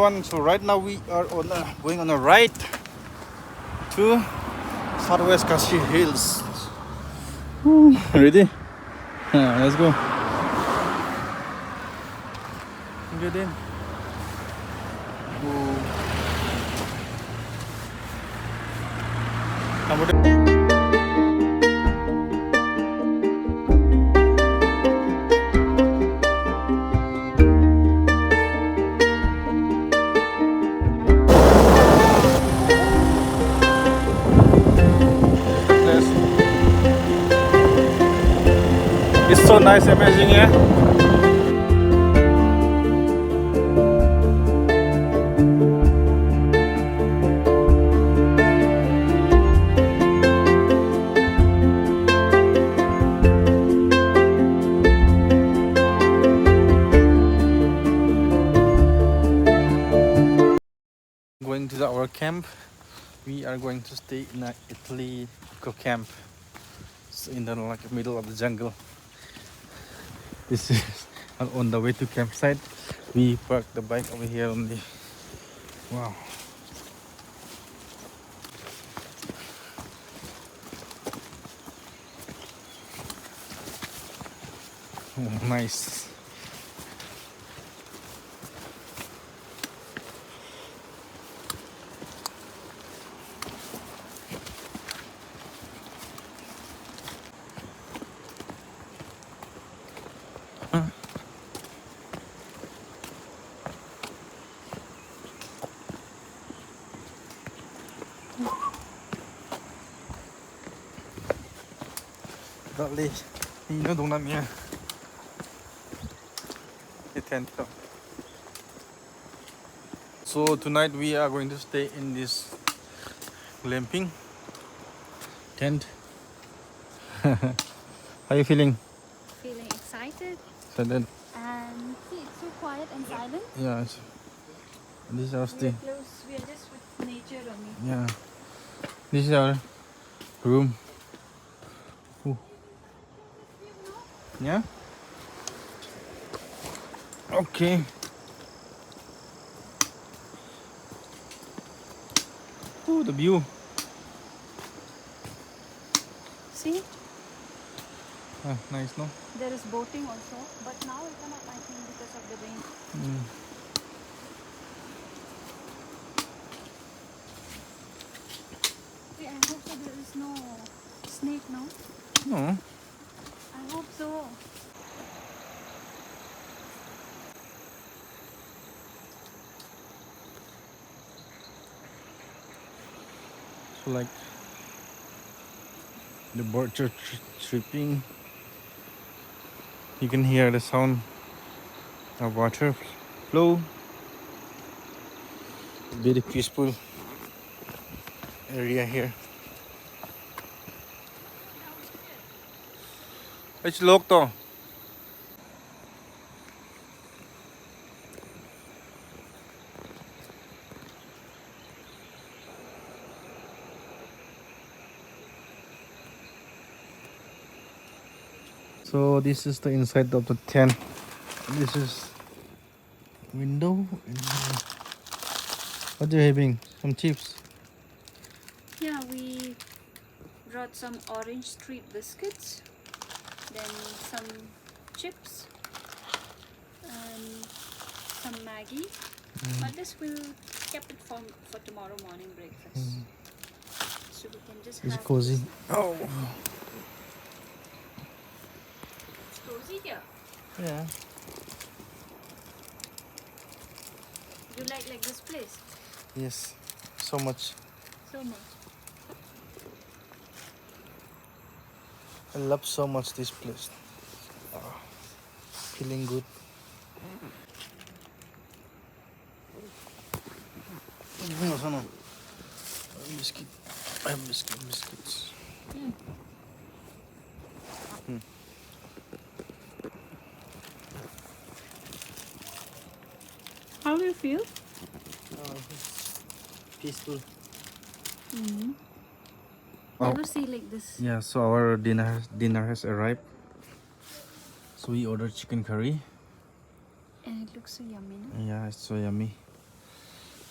everyone. So right now we are on going on a ride to Southwest Kashi Hills. Ready? Let's go. Get in. It's so nice, amazing, yeah. Going to our camp. We are going to stay in a Iatly eco camp. It's in the middle of the jungle. This is on the way to campsite. We parked the bike over here only. Wow. Oh, nice. Iatly, ini dong namanya. The tent. So tonight we are going to stay in this glamping tent. How are you feeling? Feeling excited. Excited? And see, it's so quiet and silent. Yeah. This is our stay. We are just with nature only. Yeah. This is our room. Ooh. Yeah. Okay. Oh, the view. See? Ah, nice, no? There is boating also, but now it cannot, I think, because of the rain. Hey, I hope so there is no snake now. No. I hope so. So like the birds are chirping. You can hear the sound of water flow. Very peaceful area here. It's locked though. So this is the inside of the tent. This is window. What are you having? Some chips? Yeah, we brought some orange street biscuits, then some chips, and some Maggie. But this will keep it for tomorrow morning breakfast. So we can just It's have cozy. this. Oh. It's cozy here. Yeah. You like this place? Yes. So much. So much. I love so much this place. Feeling good. Biscuit. I have biscuits. How do you feel? Peaceful. Never see like this. Yeah, so our dinner has arrived. So we ordered chicken curry. And it looks so yummy, no? Yeah, it's so yummy.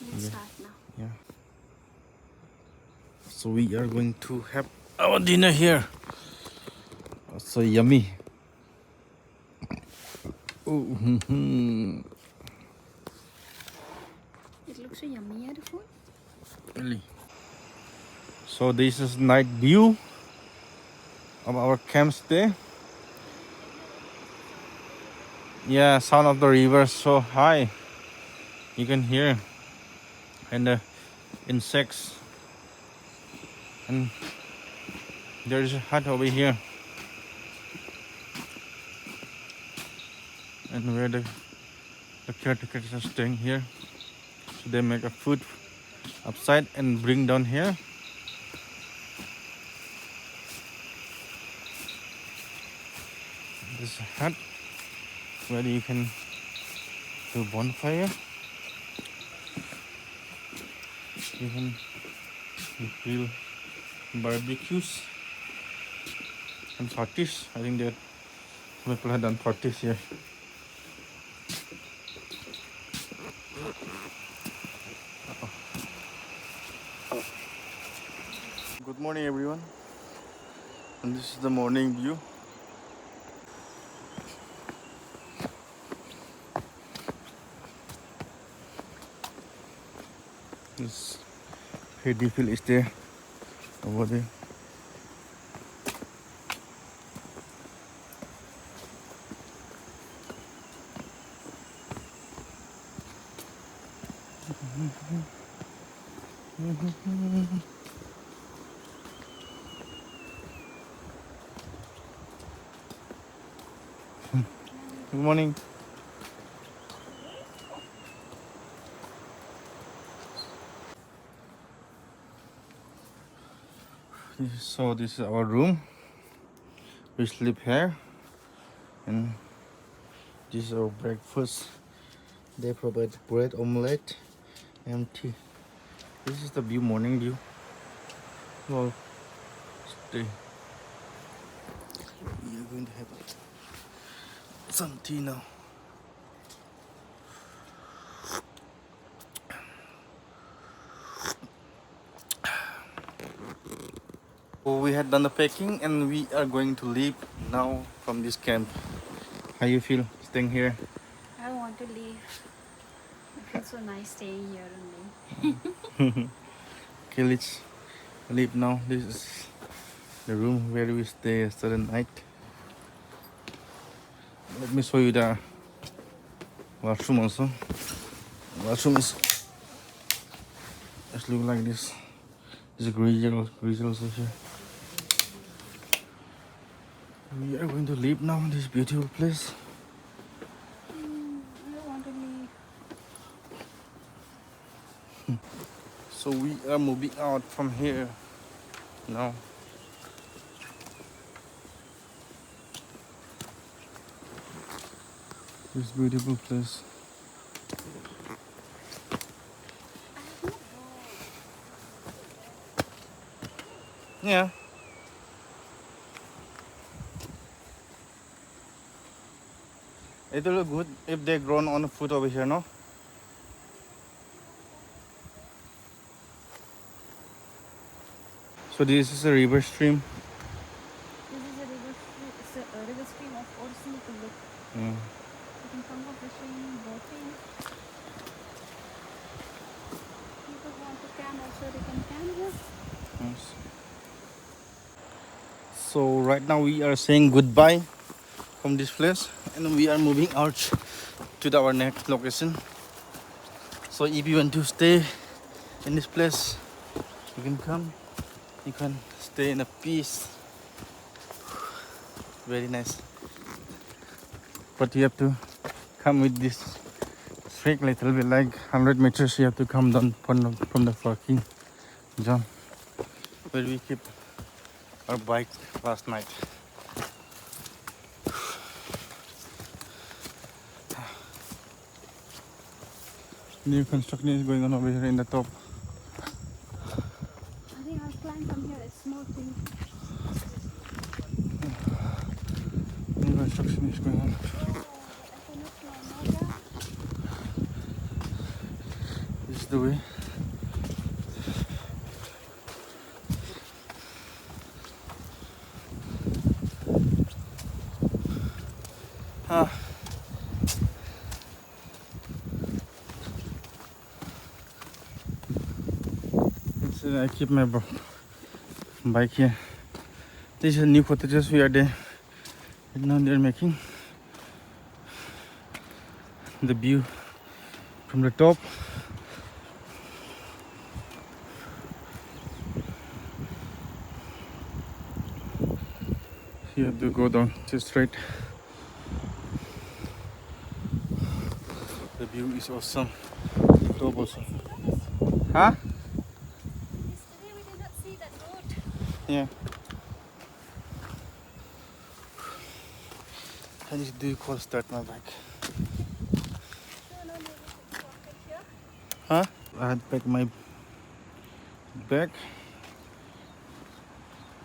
Let's start now. Yeah. So we are going to have our dinner here. So yummy. Oh, It looks so yummy, yeah, the food. really. So this is night view of our camp stay. Yeah, sound of the river so high. You can hear, and the insects. And there is a hut over here. And where the caretakers are staying here. So they make a food upside and bring down here. This is a hut where you can do bonfire. You can grill barbecues and parties. I think that people have done parties here. Good morning, everyone. And this is the morning view. This paddy field is there, over there. Good morning. So this is our room. We sleep here, and this is our breakfast. They provide bread, omelette, and tea. This is the view, morning view. Well, stay. We are going to have some tea now. So we had done the packing and we are going to leave now from this camp. How you feel staying here? I want to leave. It feels so nice staying here only. Okay, let's leave now. This is the room where we stay yesterday night. Let me show you the washroom also. Washroom is just look like this. There's a geyser also here. We are going to leave now this beautiful place. I don't want to leave. So we are moving out from here now. This beautiful place. Yeah. It will look good if they grown on the foot over here, no? So this is a river stream. This is a river stream. It's a river stream of ocean to look. Mm. You can come for fishing, boating. People want to camp also, they can camp here. Yes. So right now we are saying goodbye from this place and we are moving out to our next location. So if you want to stay in this place, you can come. You can stay in a peace. Very nice. But you have to come with this trek little bit, like 100 meters. You have to come down from the parking zone where we keep our bike last night. New construction is going on over here in the top. I think I'll climb from here. It's small thing. New construction is going on. Oh, I cannot climb. This is the the way. So I keep my bike here. This is a new cottages we are there. And now they're making the view from the top. You have to go down just straight. The view is awesome. The top also. Huh? Yesterday we did not see that road. Yeah. I need to call start my bike. No, maybe we can walk it here. Huh? I had to pack my bag.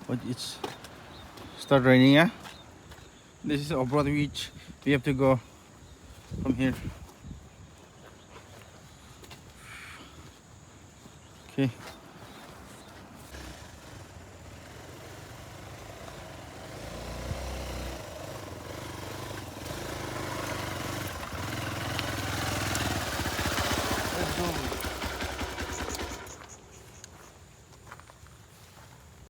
But it's start raining, yeah? This is off-road beach. We have to go from here. Okay.